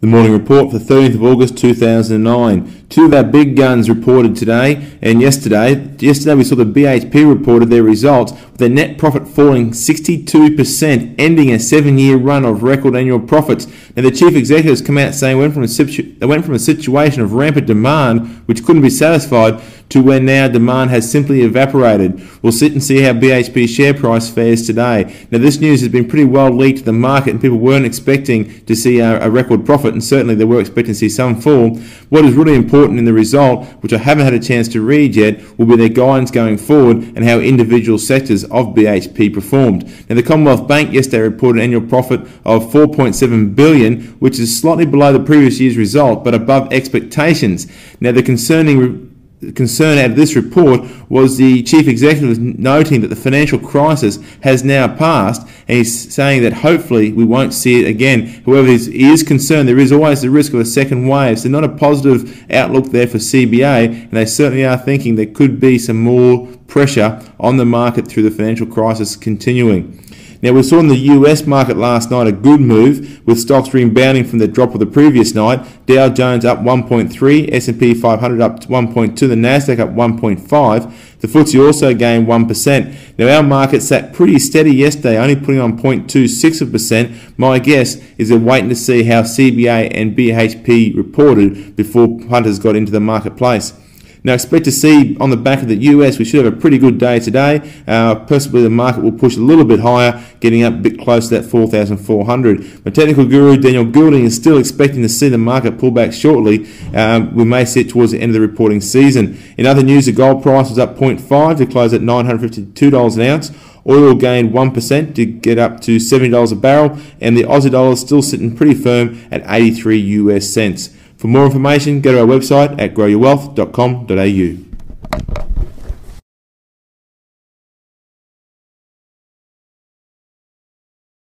The morning report for 13th of August 2009. Two of our big guns reported today and yesterday. Yesterday we saw the BHP reported their results with their net profit falling 62%, ending a 7-year run of record annual profits. Now the chief executives come out saying they went from a situation of rampant demand which couldn't be satisfied to where now demand has simply evaporated. We'll sit and see how BHP's share price fares today. Now this news has been pretty well leaked to the market and people weren't expecting to see a record profit, and certainly they were expecting to see some fall. What is really important in the result, which I haven't had a chance to read yet, will be their guidance going forward and how individual sectors of BHP performed. Now the Commonwealth Bank yesterday reported an annual profit of $4.7 billion, which is slightly below the previous year's result but above expectations. Now the concern out of this report was the chief executive noting that the financial crisis has now passed, and he's saying that hopefully we won't see it again. However, he is concerned there is always the risk of a second wave, so not a positive outlook there for CBA, and they certainly are thinking there could be some more pressure on the market through the financial crisis continuing. Now we saw in the US market last night a good move with stocks rebounding from the drop of the previous night. Dow Jones up 1.3, S&P 500 up 1.2, the Nasdaq up 1.5. The FTSE also gained 1%. Now our market sat pretty steady yesterday, only putting on 0.26%. My guess is they're waiting to see how CBA and BHP reported before punters got into the marketplace. Now expect to see on the back of the US, we should have a pretty good day today. Possibly the market will push a little bit higher, getting up a bit close to that 4,400. My technical guru Daniel Goulding is still expecting to see the market pull back shortly. We may see it towards the end of the reporting season. In other news, the gold price was up 0.5 to close at $952 an ounce. Oil gained 1% to get up to $70 a barrel, and the Aussie dollar is still sitting pretty firm at 83 US cents. For more information, go to our website at growyourwealth.com.au.